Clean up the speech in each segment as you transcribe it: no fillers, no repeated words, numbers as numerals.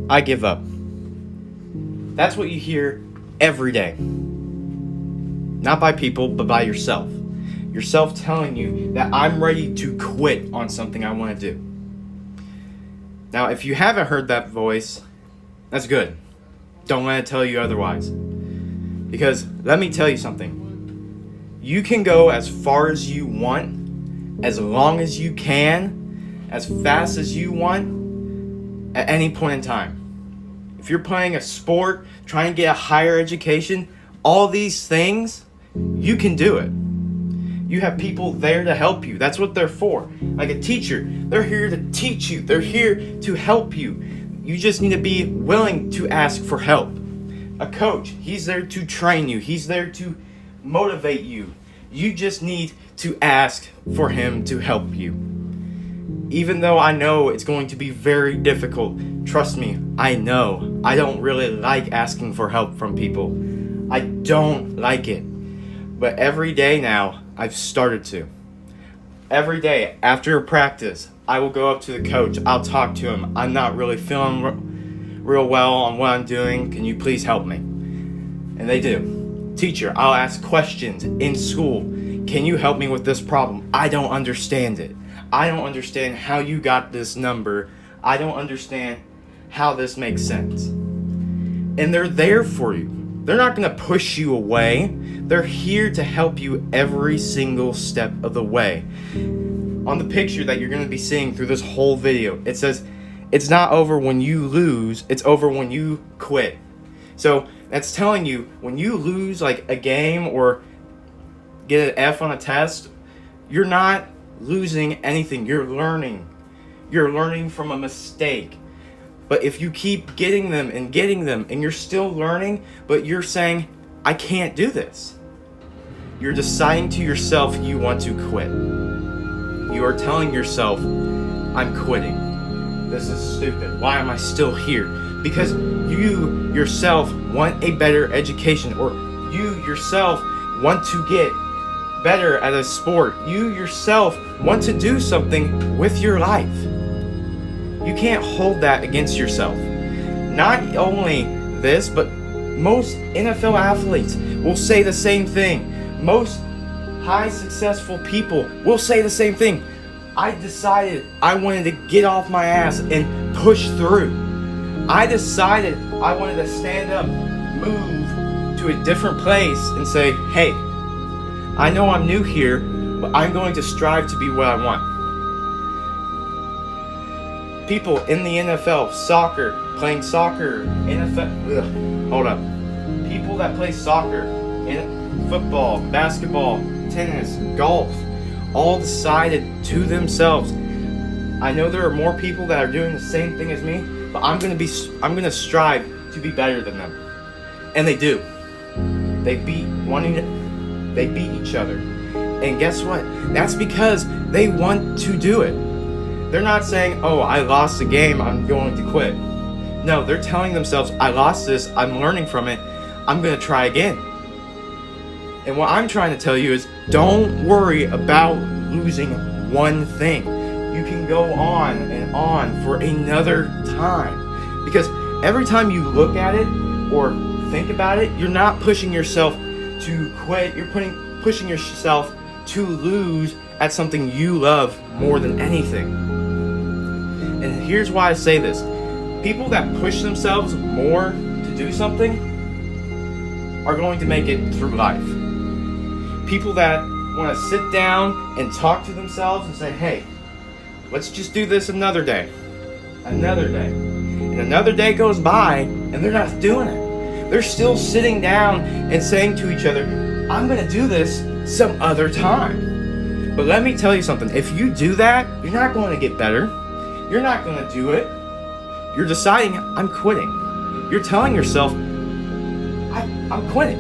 I give up. That's what you hear every day. Not by people, but by yourself. Yourself telling you that I'm ready to quit on something I want to do. Now, if you haven't heard that voice, that's good. Don't let it tell you otherwise. Because let me tell you something. You can go as far as you want, as long as you can, as fast as you want, at any point in time. If you're playing a sport, trying to get a higher education, all these things, you can do it. You have people there to help you. That's what they're for. Like a teacher, they're here to teach you. They're here to help you. You just need to be willing to ask for help. A coach, he's there to train you. He's there to motivate you. You just need to ask for him to help you. Even though I know it's going to be very difficult, trust me, I know. I don't really like asking for help from people. I don't like it. But every day now, I've started to. Every day after a practice, I will go up to the coach. I'll talk to him. I'm not really feeling real well on what I'm doing. Can you please help me? And they do. Teacher, I'll ask questions in school. Can you help me with this problem? I don't understand it. I don't understand how you got this number. I don't understand how this makes sense. And they're there for you. They're not going to push you away. They're here to help you every single step of the way. On the picture that you're going to be seeing through this whole video, it says, it's not over when you lose, it's over when you quit. So that's telling you when you lose like a game or get an F on a test, you're not losing anything. You're learning. You're learning from a mistake. But if you keep getting them and you're still learning, but you're saying, I can't do this, you're deciding to yourself you want to quit. You are telling yourself, I'm quitting. This is stupid. Why am I still here? Because you yourself want a better education, or you yourself want to get better at a sport. You yourself want to do something with your life. You can't hold that against yourself. Not only this, but most NFL athletes will say the same thing. Most high successful people will say the same thing. I decided I wanted to get off my ass and push through. I decided I wanted to stand up, move to a different place and say, hey, I know I'm new here, but I'm going to strive to be what I want. People in the NFL, soccer, playing soccer, NFL, hold up. People that play soccer, football, basketball, tennis, golf, all decided to themselves, I know there are more people that are doing the same thing as me, but I'm going to strive to be better than them. And they do. They beat each other. And guess what? That's because they want to do it. They're not saying, oh, I lost the game, I'm going to quit. No, they're telling themselves, I lost this, I'm learning from it, I'm going to try again. And what I'm trying to tell you is, don't worry about losing one thing. You can go on and on for another time. Because every time you look at it or think about it, you're not pushing yourself to quit, you're pushing yourself to lose at something you love more than anything. And here's why I say this. People that push themselves more to do something are going to make it through life. People that want to sit down and talk to themselves and say, hey, let's just do this another day. Another day. And another day goes by and they're not doing it. They're still sitting down and saying to each other, I'm going to do this some other time. But let me tell you something. If you do that, you're not going to get better. You're not going to do it. You're deciding, I'm quitting. You're telling yourself, I'm quitting.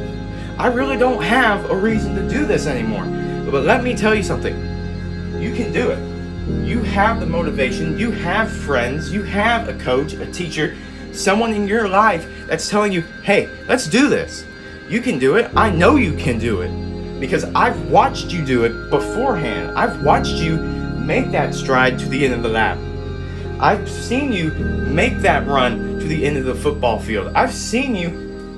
I really don't have a reason to do this anymore. But let me tell you something. You can do it. You have the motivation. You have friends. You have a coach, a teacher, someone in your life that's telling you, hey, let's do this. You can do it. I know you can do it. Because I've watched you do it beforehand. I've watched you make that stride to the end of the lap. I've seen you make that run to the end of the football field. I've seen you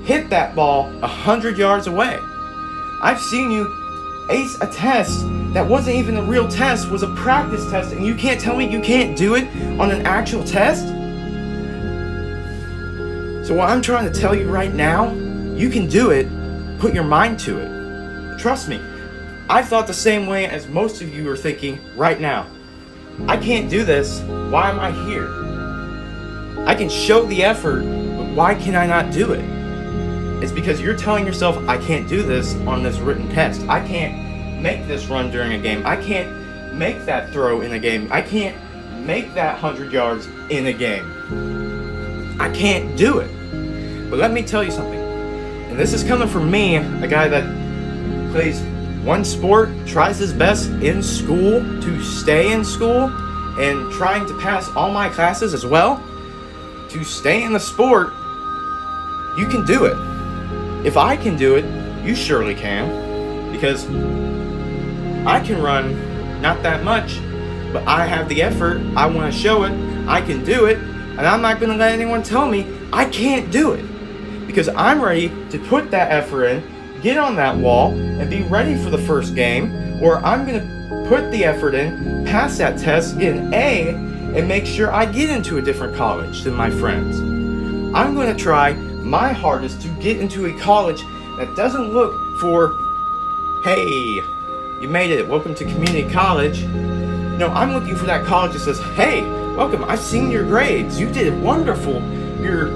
hit that ball 100 yards away. I've seen you ace a test that wasn't even a real test, was a practice test, and you can't tell me you can't do it on an actual test? So what I'm trying to tell you right now, you can do it. Put your mind to it. Trust me, I thought the same way as most of you are thinking right now. I can't do this. Why am I here? I can show the effort, but why can I not do it? It's because you're telling yourself, I can't do this on this written test. I can't make this run during a game. I can't make that throw in a game. I can't make that 100 yards in a game. I can't do it. But let me tell you something. And this is coming from me, a guy that plays one sport, tries his best in school to stay in school, and trying to pass all my classes as well. To stay in the sport, you can do it. If I can do it, you surely can. Because I can run not that much, but I have the effort. I want to show it. I can do it. And I'm not going to let anyone tell me I can't do it. Because I'm ready to put that effort in, get on that wall, and be ready for the first game. Or I'm going to put the effort in, pass that test, get an A, and make sure I get into a different college than my friends. I'm going to try my hardest to get into a college that doesn't look for, hey, you made it, welcome to community college. No, I'm looking for that college that says, hey, welcome, I've seen your grades, you did wonderful your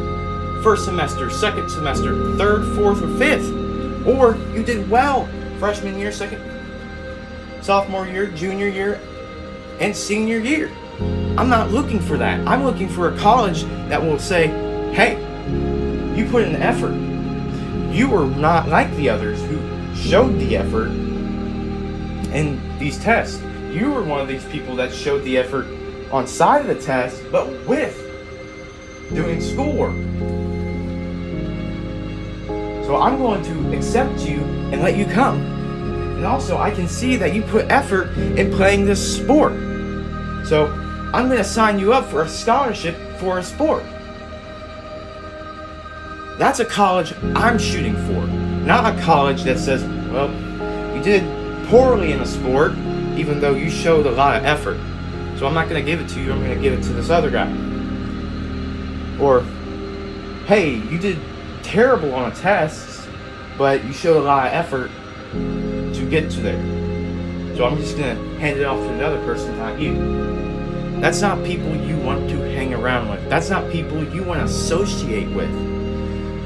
first semester, second semester, third, fourth, or fifth, or you did well freshman year, sophomore year, junior year, and senior year. I'm not looking for that. I'm looking for a college that will say, hey, you put in effort. You were not like the others who showed the effort in these tests. You were one of these people that showed the effort on side of the test, but with doing schoolwork. So I'm going to accept you and let you come. And also, I can see that you put effort in playing this sport. So I'm going to sign you up for a scholarship for a sport. That's a college I'm shooting for. Not a college that says, well, you did poorly in a sport, even though you showed a lot of effort. So I'm not going to give it to you, I'm going to give it to this other guy. Or, hey, you did terrible on a test, but you showed a lot of effort to get to there. So I'm just going to hand it off to another person, not you. That's not people you want to hang around with. That's not people you want to associate with.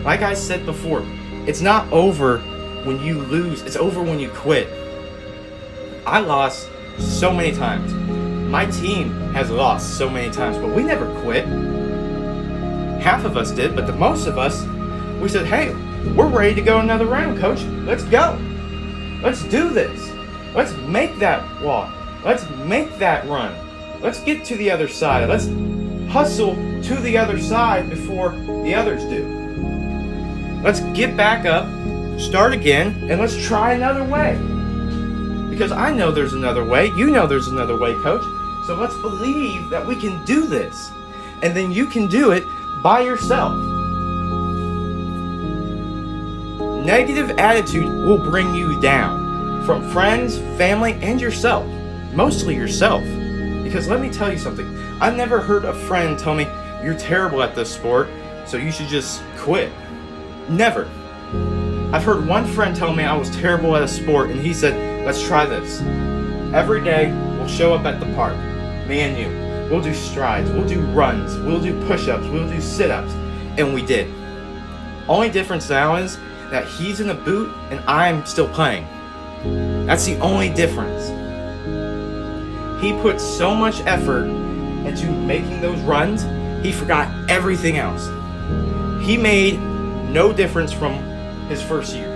Like I said before, it's not over when you lose. It's over when you quit. I lost so many times. My team has lost so many times, but we never quit. Half of us did, but the most of us, we said, hey, we're ready to go another round, coach. Let's go. Let's do this. Let's make that walk. Let's make that run. Let's get to the other side. Let's hustle to the other side before the others do. Let's get back up, start again, and let's try another way. Because I know there's another way. You know there's another way, coach. So let's believe that we can do this. And then you can do it by yourself. Negative attitude will bring you down from friends, family, and yourself. Mostly yourself. Because let me tell you something. I've never heard a friend tell me, you're terrible at this sport, so you should just quit. Never. I've heard one friend tell me I was terrible at a sport, and he said, let's try this. Every day, we'll show up at the park, me and you. We'll do strides, we'll do runs, we'll do push-ups, we'll do sit-ups. And we did. Only difference now is that he's in a boot and I'm still playing. That's the only difference. He put so much effort into making those runs, he forgot everything else. He made no difference from his first year.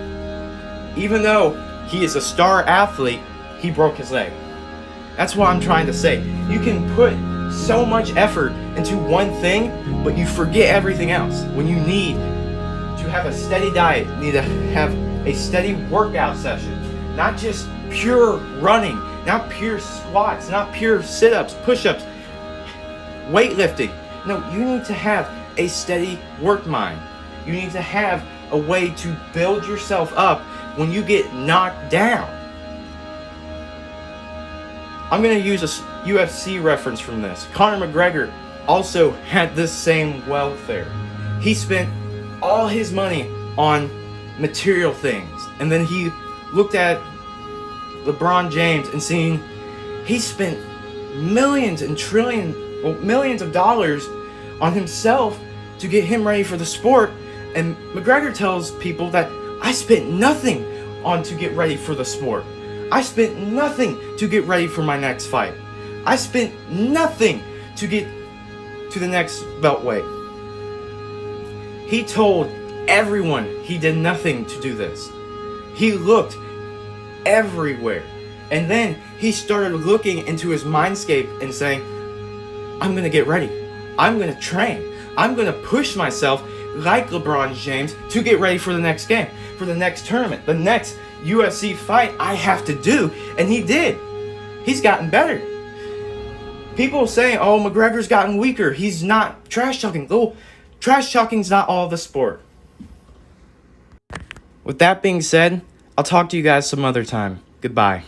Even though he is a star athlete, he broke his leg. That's what I'm trying to say. You can put so much effort into one thing, but you forget everything else. When you need to have a steady diet, you need to have a steady workout session, not just pure running, not pure squats, not pure sit-ups, push-ups. weightlifting. No, you need to have a steady work mind. You need to have a way to build yourself up when you get knocked down. I'm going to use a UFC reference from this. Conor McGregor also had this same welfare. He spent all his money on material things. And then he looked at LeBron James and seeing he spent millions of dollars on himself to get him ready for the sport. And McGregor tells people that I spent nothing on to get ready for the sport. I spent nothing to get ready for my next fight. I spent nothing to get to the next belt weight. He told everyone he did nothing to do this. He looked everywhere. And then he started looking into his mindscape and saying, I'm going to get ready. I'm going to train. I'm going to push myself like LeBron James to get ready for the next game, for the next tournament, the next UFC fight I have to do. And he did. He's gotten better. People saying, oh, McGregor's gotten weaker. He's not trash talking. Oh, trash talking's not all the sport. With that being said, I'll talk to you guys some other time. Goodbye.